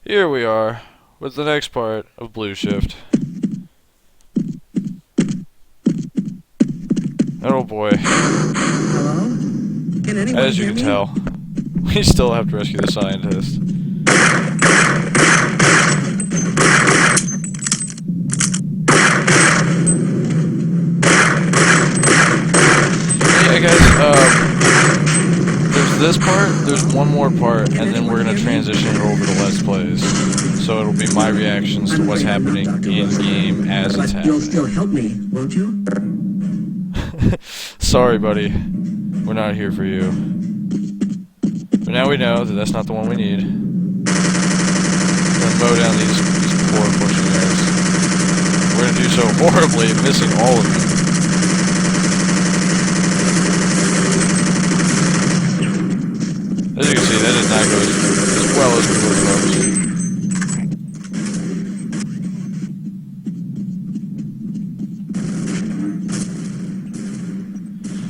Here we are with the next part of Blueshift. Oh boy. Hello? Can anyone As you hear can me? tell, we still have to rescue the scientist. Yeah, guys, there's this part, there's one more part, and then we're gonna transition it over to Let's Plays. So it'll be my reactions to what's happening in-game as it's But you'll happening. still help me, won't you? Sorry, buddy. We're not here for you. But now we know that that's not the one we need. We're gonna mow down these poor unfortunates. We're gonna do so horribly, missing all of them. As you can see, that did not go as well as we would have hoped.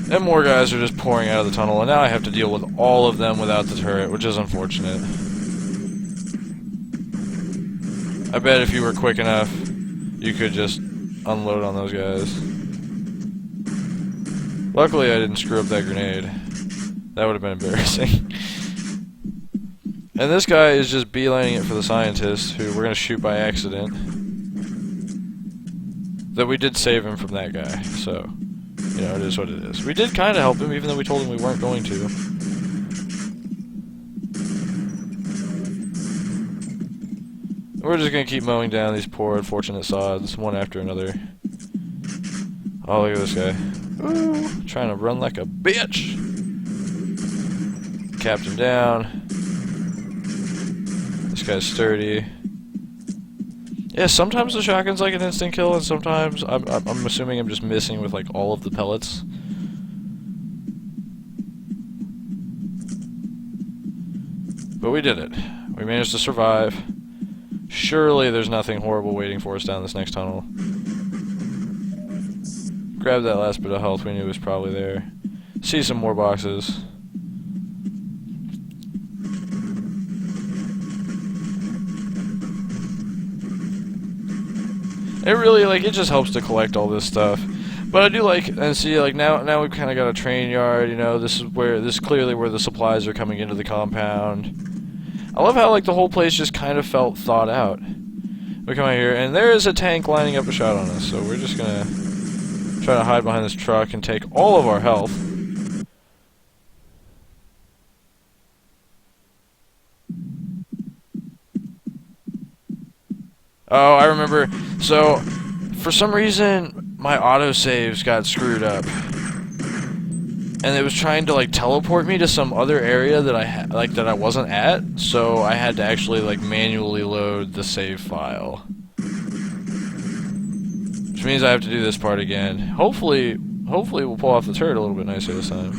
And more guys are just pouring out of the tunnel, and now I have to deal with all of them without the turret, which is unfortunate. I bet if you were quick enough, you could just unload on those guys. Luckily, I didn't screw up that grenade. That would have been embarrassing. And this guy is just beelining it for the scientist, who we're going to shoot by accident. Though we did save him from that guy, so... you know, it is what it is. We did kind of help him, even though we told him we weren't going to. We're just gonna keep mowing down these poor, unfortunate sods, one after another. Oh, look at this guy. Ooh, trying to run like a bitch! Capped him down. This guy's sturdy. Yeah, sometimes the shotgun's like an instant kill, and sometimes I'm assuming I'm just missing with like all of the pellets. But we did it. We managed to survive. Surely there's nothing horrible waiting for us down this next tunnel. Grab that last bit of health we knew was probably there. See some more boxes. It really, like, it just helps to collect all this stuff. But I do like, and see, like, now we've kind of got a train yard, you know, this is clearly where the supplies are coming into the compound. I love how, like, the whole place just kind of felt thought out. We come out here, and there is a tank lining up a shot on us, so we're just gonna try to hide behind this truck and take all of our health. Oh, I remember. So, for some reason, my autosaves got screwed up. And it was trying to, like, teleport me to some other area that I wasn't at. So, I had to actually, like, manually load the save file. Which means I have to do this part again. Hopefully we'll pull off the turret a little bit nicer this time.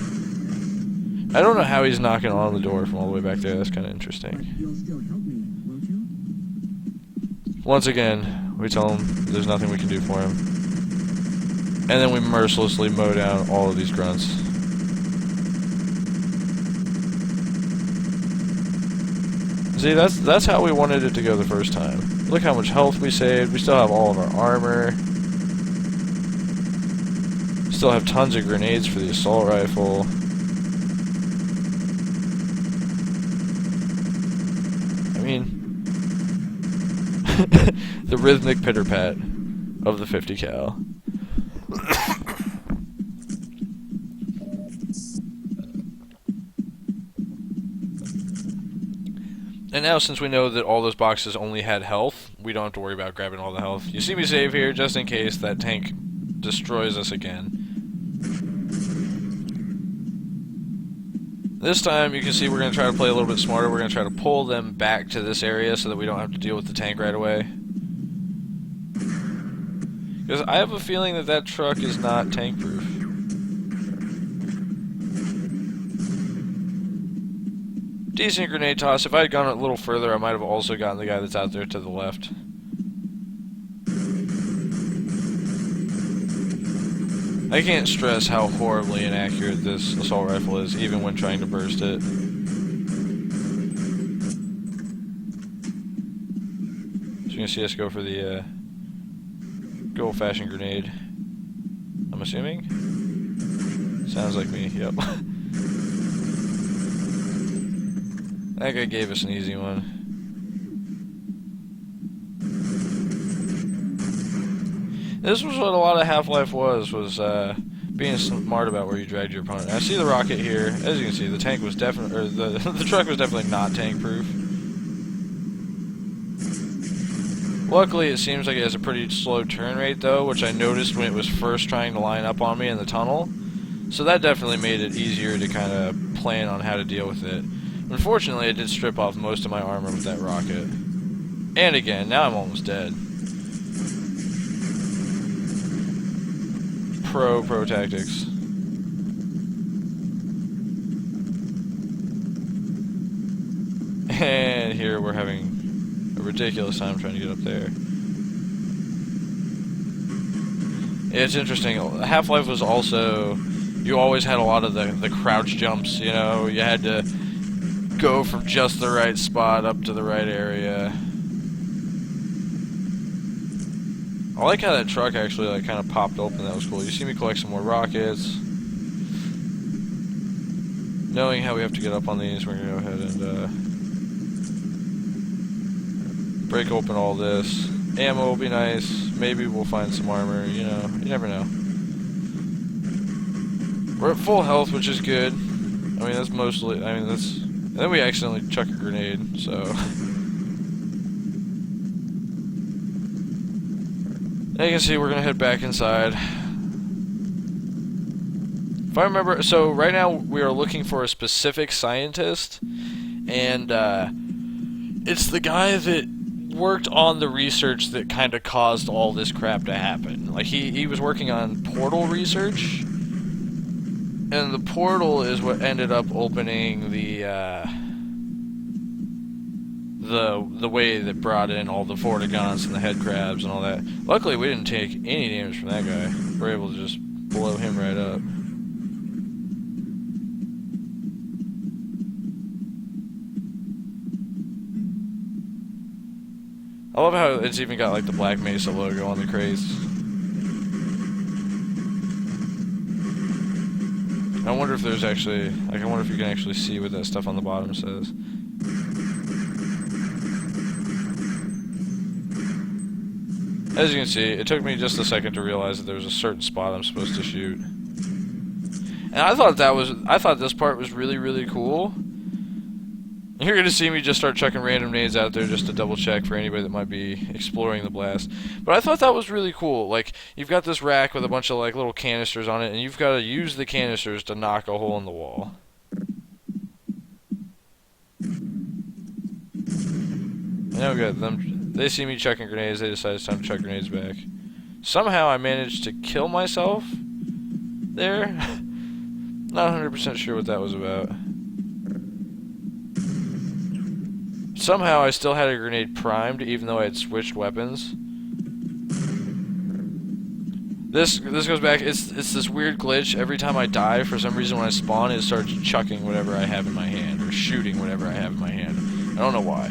I don't know how he's knocking on the door from all the way back there. That's kind of interesting. You'll still help me, won't you? Once again, we tell him there's nothing we can do for him. And then we mercilessly mow down all of these grunts. See, that's how we wanted it to go the first time. Look how much health we saved. We still have all of our armor. Still have tons of grenades for the assault rifle. I mean... the rhythmic pitter-pat of the 50 cal. And now, since we know that all those boxes only had health, we don't have to worry about grabbing all the health. You see me save here just in case that tank destroys us again. This time, you can see we're going to try to play a little bit smarter. We're going to try to pull them back to this area so that we don't have to deal with the tank right away. Because I have a feeling that that truck is not tank-proof. Decent grenade toss. If I had gone a little further, I might have also gotten the guy that's out there to the left. I can't stress how horribly inaccurate this assault rifle is, even when trying to burst it. you're gonna see us go for the good old-fashioned grenade. I'm assuming. Sounds like me. Yep. That guy gave us an easy one. This was what a lot of Half-Life was being smart about where you dragged your opponent. I see the rocket here. As you can see, the tank was definitely, or the truck was definitely not tank-proof. Luckily, it seems like it has a pretty slow turn rate, though, which I noticed when it was first trying to line up on me in the tunnel. So that definitely made it easier to kind of plan on how to deal with it. Unfortunately, I did strip off most of my armor with that rocket. And again, now I'm almost dead. Pro tactics. And here we're having a ridiculous time trying to get up there. It's interesting. Half-Life was also, you always had a lot of the crouch jumps, you know, you had to go from just the right spot up to the right area. I like how that truck actually like kind of popped open. That was cool. You see me collect some more rockets. Knowing how we have to get up on these, we're gonna go ahead and break open all this. Ammo will be nice. Maybe we'll find some armor. You know, you never know. We're at full health, which is good. I mean, that's mostly. I mean, that's. And then we accidentally chuck a grenade, so. Now you can see we're gonna head back inside. If I remember, so right now we are looking for a specific scientist, and it's the guy that worked on the research that kind of caused all this crap to happen. Like he was working on portal research, and the portal is what ended up opening the way that brought in all the Vortigaunts and the head crabs and all that. Luckily, we didn't take any damage from that guy. We were able to just blow him right up. I love how it's even got like the Black Mesa logo on the crates. I wonder if there's actually, like, I wonder if you can actually see what that stuff on the bottom says. As you can see, it took me just a second to realize that there was a certain spot I'm supposed to shoot. And I thought this part was really, really cool. You're gonna see me just start chucking random nades out there just to double check for anybody that might be exploring the blast. But I thought that was really cool. Like, you've got this rack with a bunch of like little canisters on it, and you've got to use the canisters to knock a hole in the wall. And now we got them. They see me chucking grenades, they decide it's time to chuck grenades back. Somehow I managed to kill myself there. Not 100% sure what that was about. Somehow I still had a grenade primed, even though I had switched weapons. This goes back, it's this weird glitch. Every time I die, for some reason when I spawn, it starts chucking whatever I have in my hand, or shooting whatever I have in my hand. I don't know why.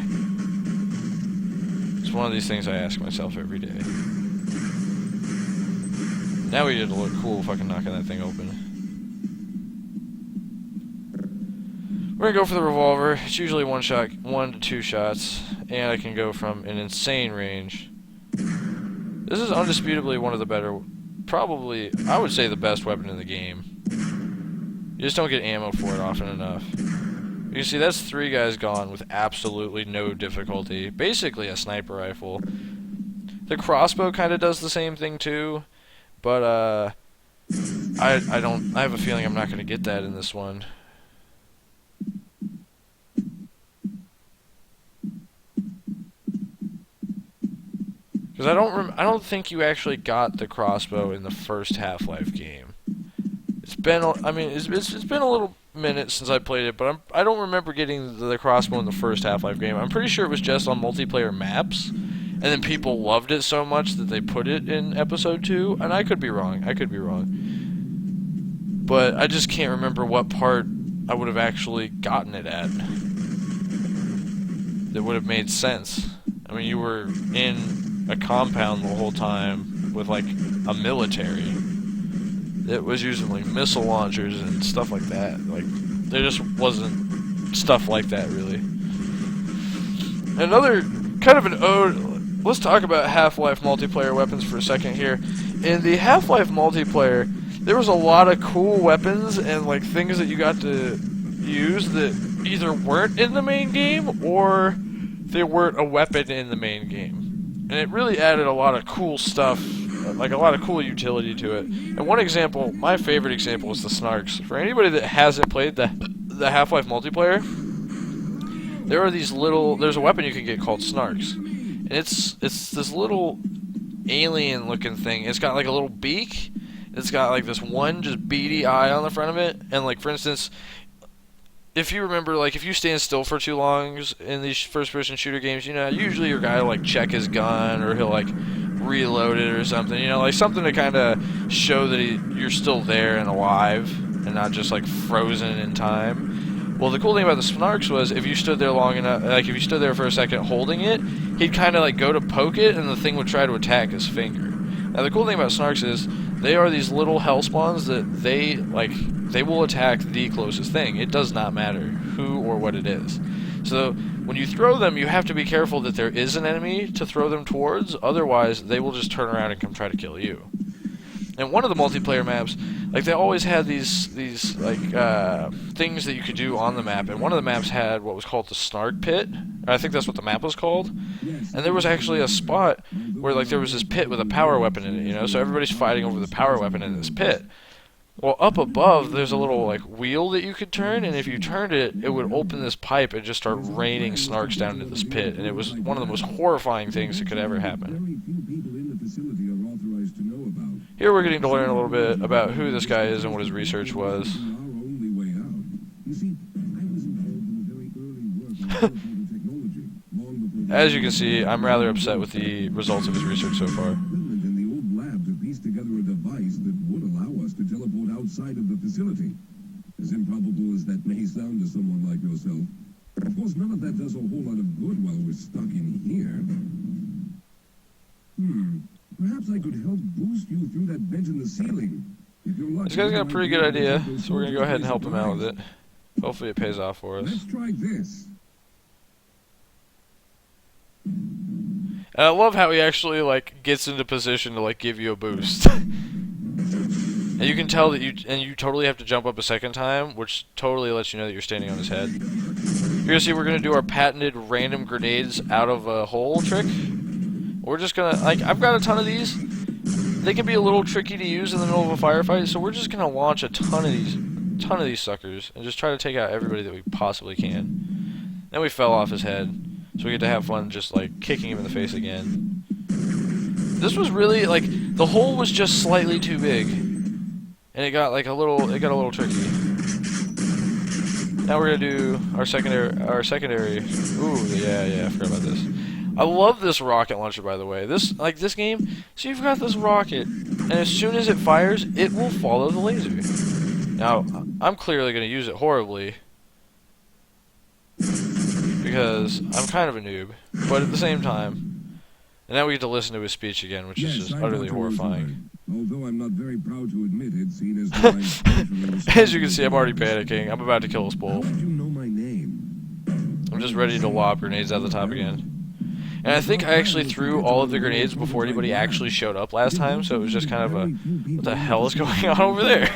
It's one of these things I ask myself every day. Now we did a look cool fucking knocking that thing open. We're gonna go for the revolver. It's usually 1 to 2 shots, and I can go from an insane range. This is undisputably one of the better, probably, I would say the best weapon in the game. You just don't get ammo for it often enough. You can see that's 3 guys gone with absolutely no difficulty. Basically a sniper rifle. The crossbow kind of does the same thing too, but I have a feeling I'm not gonna get that in this one. Because I don't think you actually got the crossbow in the first Half-Life game. It's been a little minute since I played it, but I don't remember getting the crossbow in the first Half-Life game. I'm pretty sure it was just on multiplayer maps, and then people loved it so much that they put it in Episode 2, and I could be wrong. But I just can't remember what part I would have actually gotten it at that would have made sense. I mean, you were in a compound the whole time with like a military. It was using like missile launchers and stuff like that. Like, there just wasn't stuff like that really. Another kind of an ode. Let's talk about Half-Life multiplayer weapons for a second here. In the Half-Life multiplayer, there was a lot of cool weapons and like things that you got to use that either weren't in the main game or they weren't a weapon in the main game. And it really added a lot of cool stuff, like a lot of cool utility to it. And one example, my favorite example, is the snarks. For anybody that hasn't played the Half-Life multiplayer, there are these little, there's a weapon you can get called snarks. And it's this little alien looking thing. It's got like a little beak. It's got like this one just beady eye on the front of it. And like, for instance, if you remember, like, if you stand still for too long in these first-person shooter games, you know, usually your guy will, like, check his gun, or he'll, like, reload it or something, you know, like, something to kind of show that you're still there and alive, and not just, like, frozen in time. Well, the cool thing about the snarks was, if you stood there long enough, like, if you stood there for a second holding it, he'd kind of, like, go to poke it, and the thing would try to attack his finger. Now, the cool thing about snarks is, they are these little hell spawns that they will attack the closest thing. It does not matter who or what it is. So when you throw them, you have to be careful that there is an enemy to throw them towards. Otherwise, they will just turn around and come try to kill you. And one of the multiplayer maps, like, they always had these like things that you could do on the map. And one of the maps had what was called the Snark Pit. I think that's what the map was called. And there was actually a spot where, like, there was this pit with a power weapon in it, you know? So everybody's fighting over the power weapon in this pit. Well, up above, there's a little, like, wheel that you could turn, and if you turned it, it would open this pipe and just start raining snarks down into this pit. And it was one of the most horrifying things that could ever happen. Here we're getting to learn a little bit about who this guy is and what his research was. As you can see, I'm rather upset with the results of his research so far. Outside of the facility. As improbable as that may sound to someone like yourself, of course none of that does a whole lot of good while we're stuck in here. Perhaps I could help boost you through that vent in the ceiling. If you're lucky, This guy's got a pretty good idea, so we're gonna go ahead and help him out with it. Hopefully it pays off for us. Let's try this. And I love how he actually, like, gets into position to, like, give you a boost. And you can tell that you totally have to jump up a second time, which totally lets you know that you're standing on his head. You're gonna see we're gonna do our patented random grenades out of a hole trick. We're just gonna, like, I've got a ton of these. They can be a little tricky to use in the middle of a firefight, so we're just gonna launch a ton of these suckers and just try to take out everybody that we possibly can. Then we fell off his head, so we get to have fun just, like, kicking him in the face again. This was really, like, the hole was just slightly too big. And it got a little tricky. Now we're gonna do our secondary. Ooh, yeah, I forgot about this. I love this rocket launcher, by the way. This game. So you've got this rocket, and as soon as it fires, it will follow the laser. Now, I'm clearly gonna use it horribly because I'm kind of a noob, but at the same time, and now we get to listen to his speech again, which is just utterly horrifying. Although I'm not very proud to admit it, seen as as you can see, I'm already panicking. I'm about to kill us both. How did you know my name? I'm just ready to lob grenades at the top again. And I think I actually threw all of the grenades before anybody actually showed up last time, so it was just kind of a, what the hell is going on over there?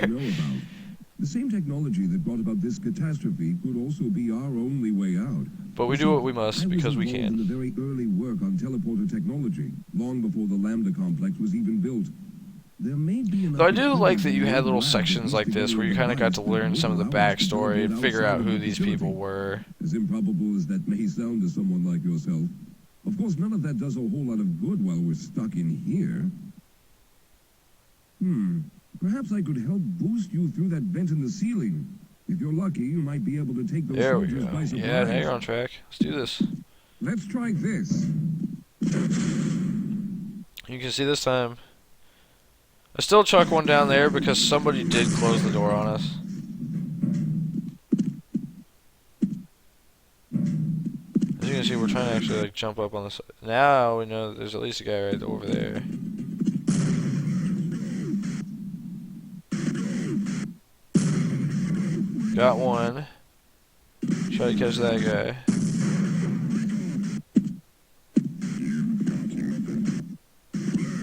The same technology that brought about this catastrophe could also be our only way out. But we do what we must because we can. I was involved in the very early work on teleporter technology, long before the Lambda complex was even built. There may be Though I do like that you had little sections like this where you kind of got to learn some of the backstory and figure out who these people were. As improbable as that may sound to someone like yourself, of course none of that does a whole lot of good while we're stuck in here. Perhaps I could help boost you through that vent in the ceiling. If you're lucky, you might be able to take those soldiers by surprise. Yeah, now you're on track. Let's do this. Let's try this. You can see this time. I still chuck one down there because somebody did close the door on us. As you can see, we're trying to actually like jump up on the side. Now we know that there's at least a guy right over there. Got one. Try to catch that guy.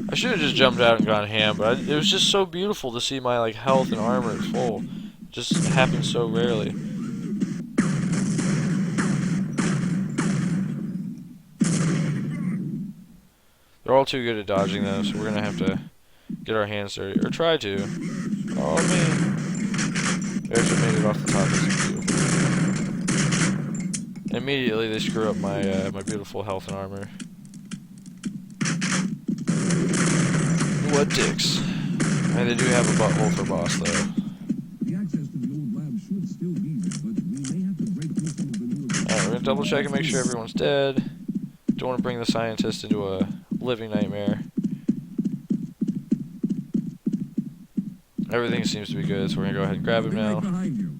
I should have just jumped out and gone ham, but it was just so beautiful to see my like health and armor at full. It just happens so rarely. They're all too good at dodging though, so we're gonna have to get our hands dirty, or try to. Oh man! They actually made it off the top. That's beautiful. Immediately they screw up my my beautiful health and armor. What dicks? And they do have a butthole for boss though. The access to the old lab should still be there, but we may have to break through some of the newer... Alright, we're gonna double check and make sure everyone's dead. Don't want to bring the scientist into a living nightmare. Everything seems to be good, so we're gonna go ahead and grab him now. Right behind you.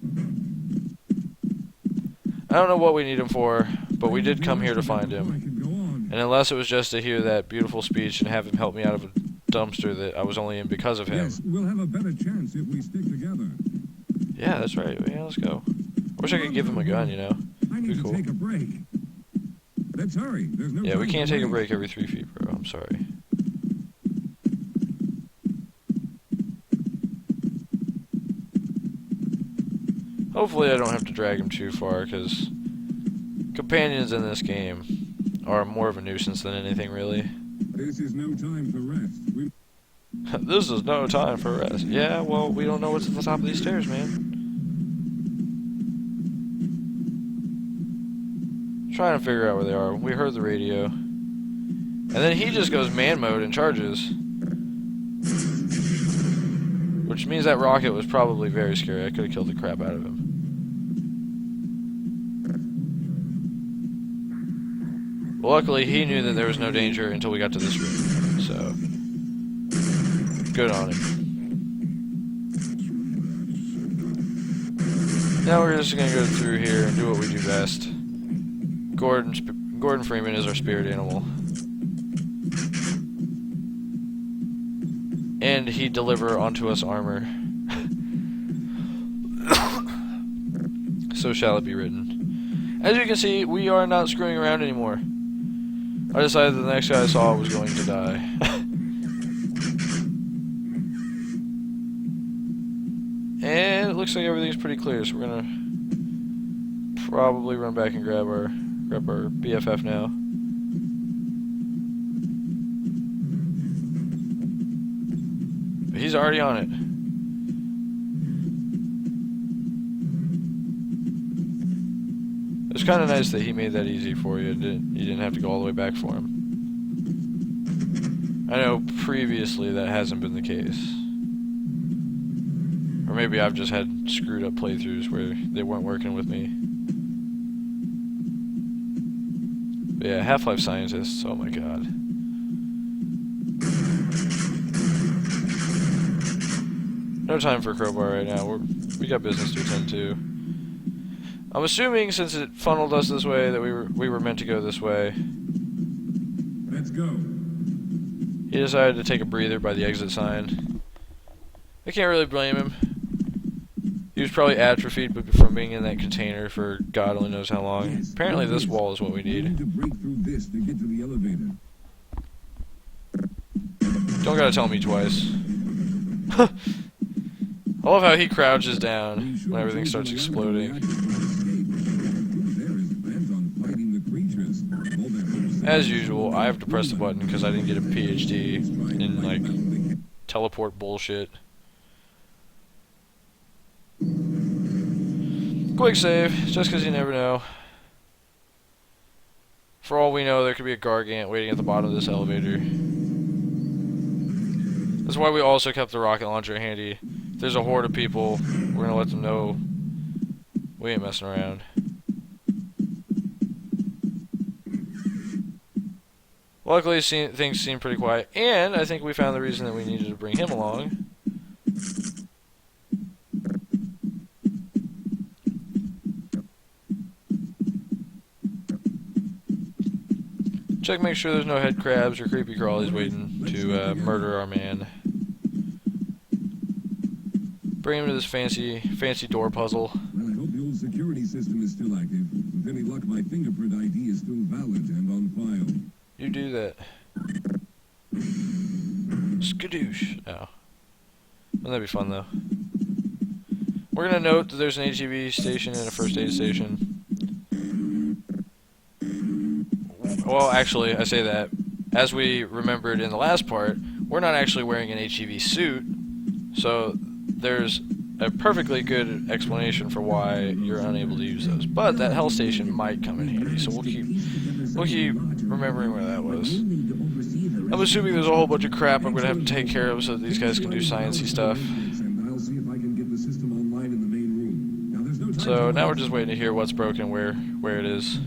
I don't know what we need him for, but we did come here to find him. And unless it was just to hear that beautiful speech and have him help me out of a dumpster that I was only in because of him. Yes, we'll have a better chance if we stick together. Yeah, that's right. Yeah, let's go. I wish I could give him a gun, you know. I need Be cool. to take a break. Let's hurry. There's no Yeah, we time can't to take a waste. break every 3 feet, bro. I'm sorry. Hopefully I don't have to drag him too far, because companions in this game are more of a nuisance than anything, really. This is no time for rest. This is no time for rest. Yeah, well, we don't know what's at the top of these stairs, man. Trying to figure out where they are. We heard the radio. And then he just goes man mode and charges. Which means that rocket was probably very scary. I could have killed the crap out of him. Well, luckily, he knew that there was no danger until we got to this room. So, good on him. Now we're just going to go through here and do what we do best. Gordon Freeman is our spirit animal. And he deliver onto us armor. So shall it be written. As you can see, we are not screwing around anymore. I decided the next guy I saw was going to die. And it looks like everything's pretty clear, so we're gonna probably run back and grab our BFF now. But he's already on it. It's kind of nice that he made that easy for you. You didn't have to go all the way back for him. I know previously that hasn't been the case. Or maybe I've just had screwed up playthroughs where they weren't working with me. But yeah, Half-Life scientists, oh my god. No time for crowbar right now. We got business to attend to. I'm assuming since it funneled us this way that we were meant to go this way. Let's go. He decided to take a breather by the exit sign. I can't really blame him. He was probably atrophied from being in that container for God only knows how long. Yes, Apparently this wall is what we We need need. to break through this to get to the elevator. Don't gotta tell me twice. I love how he crouches down when everything starts exploding. As usual, I have to press the button because I didn't get a PhD in, like, teleport bullshit. Quick save, just because you never know. For all we know, there could be a Gargant waiting at the bottom of this elevator. That's why we also kept the rocket launcher handy. If there's a horde of people, we're gonna let them know we ain't messing around. Luckily, things seem pretty quiet, and I think we found the reason that we needed to bring him along. Check, make sure there's no head crabs or creepy crawlies waiting to murder our man. Bring him to this fancy door puzzle. Well, I hope the old security system is still active. With any luck, my fingerprint ID is still valid and on file. You do that. Skadoosh. Oh. Wouldn't that be fun, though? We're gonna note that there's an HEV station and a first aid station. Well, actually, I say that. As we remembered in the last part, we're not actually wearing an HEV suit, so there's a perfectly good explanation for why you're unable to use those. But that hell station might come in handy, so we'll keep remembering where that was. I'm assuming there's a whole bunch of crap I'm gonna have to take care of so that these guys can do sciencey stuff. So now we're just waiting to hear what's broken, where it is.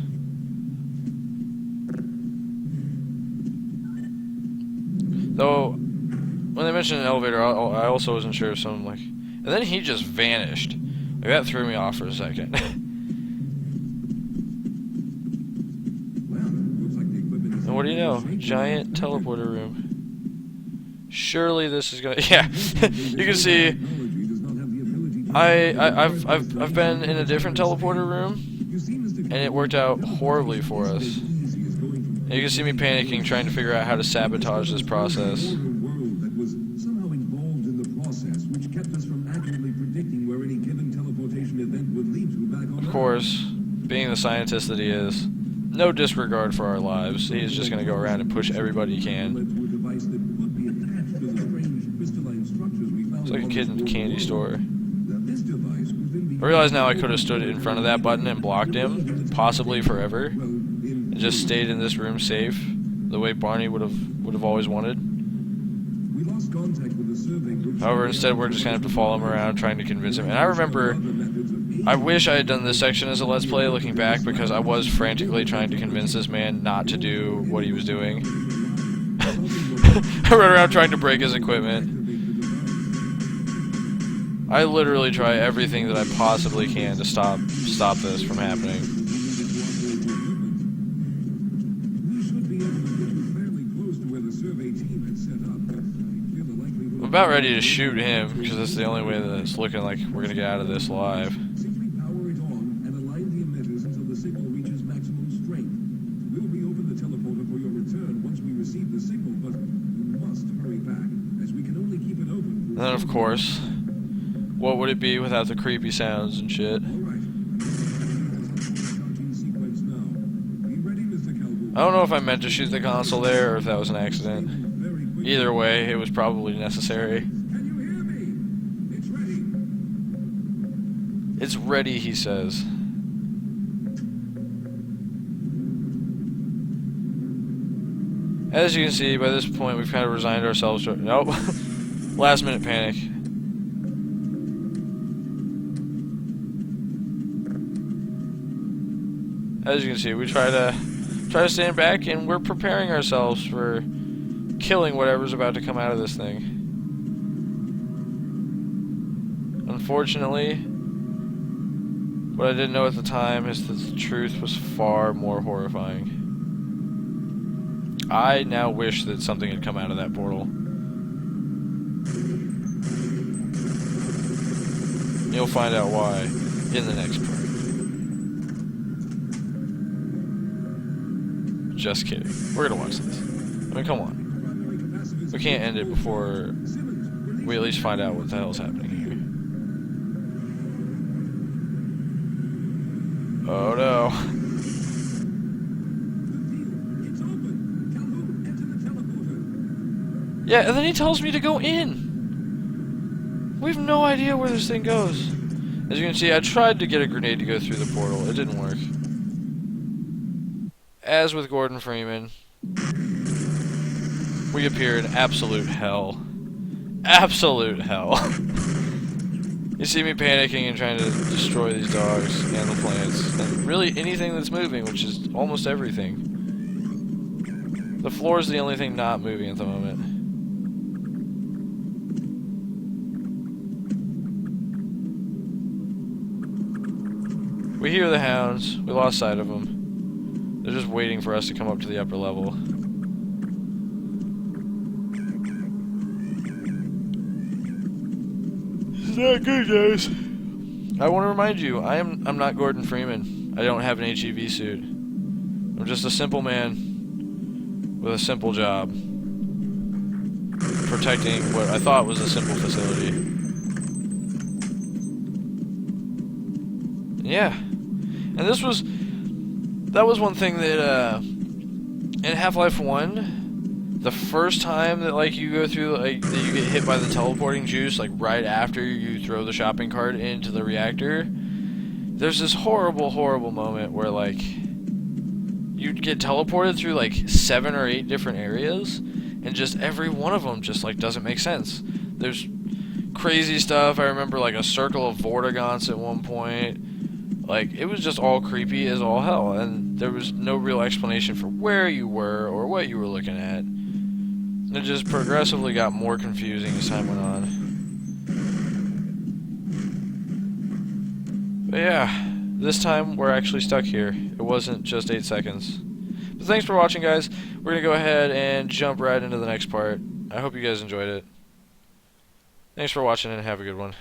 Though, when they mentioned an elevator, I also wasn't sure if someone like... And then he just vanished. Like, that threw me off for a second. And what do you know? Giant teleporter room. Surely this is gonna... Yeah, you can see... I've been in a different teleporter room, and it worked out horribly for us. And you can see me panicking, trying to figure out how to sabotage this process. Of course, being the scientist that he is, no disregard for our lives. He's just going to go around and push everybody he can. It's like a kid in a candy store. I realize now I could have stood in front of that button and blocked him, possibly forever, and just stayed in this room safe, the way Barney would have always wanted. However, instead we're just going to have to follow him around, trying to convince him. And I remember, I wish I had done this section as a Let's Play, looking back, because I was frantically trying to convince this man not to do what he was doing. I ran around trying to break his equipment. I literally try everything that I possibly can to stop this from happening. I'm about ready to shoot him, because that's the only way that it's looking like we're gonna get out of this alive. And then, of course, what would it be without the creepy sounds and shit? I don't know if I meant to shoot the console there or if that was an accident. Either way, it was probably necessary. It's ready, he says. As you can see, by this point, we've kind of resigned ourselves to... Nope. Last minute panic. As you can see, we try to stand back, and we're preparing ourselves for killing whatever's about to come out of this thing. Unfortunately, what I didn't know at the time is that the truth was far more horrifying. I now wish that something had come out of that portal. You'll find out why in the next part. Just kidding. We're gonna watch this. I mean, come on. We can't end it before we at least find out what the hell's happening here. Oh no. Yeah, and then he tells me to go in. We have no idea where this thing goes. As you can see, I tried to get a grenade to go through the portal. It didn't work. As with Gordon Freeman, we appear in absolute hell. Absolute hell. You see me panicking and trying to destroy these dogs and the plants, and really anything that's moving, which is almost everything. The floor is the only thing not moving at the moment. We hear the hounds. We lost sight of them. They're just waiting for us to come up to the upper level. It's not good, guys. I want to remind you, I'm not Gordon Freeman. I don't have an HEV suit. I'm just a simple man with a simple job, protecting what I thought was a simple facility. Yeah, and that was one thing that in Half-Life 1. The first time that like you go through like that you get hit by the teleporting juice like right after you throw the shopping cart into the reactor, there's this horrible moment where like you get teleported through like 7 or 8 different areas and just every one of them just like doesn't make sense. There's crazy stuff. I remember like a circle of vortigaunts at one point. Like it was just all creepy as all hell, and there was no real explanation for where you were or what you were looking at. It just progressively got more confusing as time went on. But yeah, this time we're actually stuck here. It wasn't just 8 seconds. But thanks for watching, guys. We're going to go ahead and jump right into the next part. I hope you guys enjoyed it. Thanks for watching and have a good one.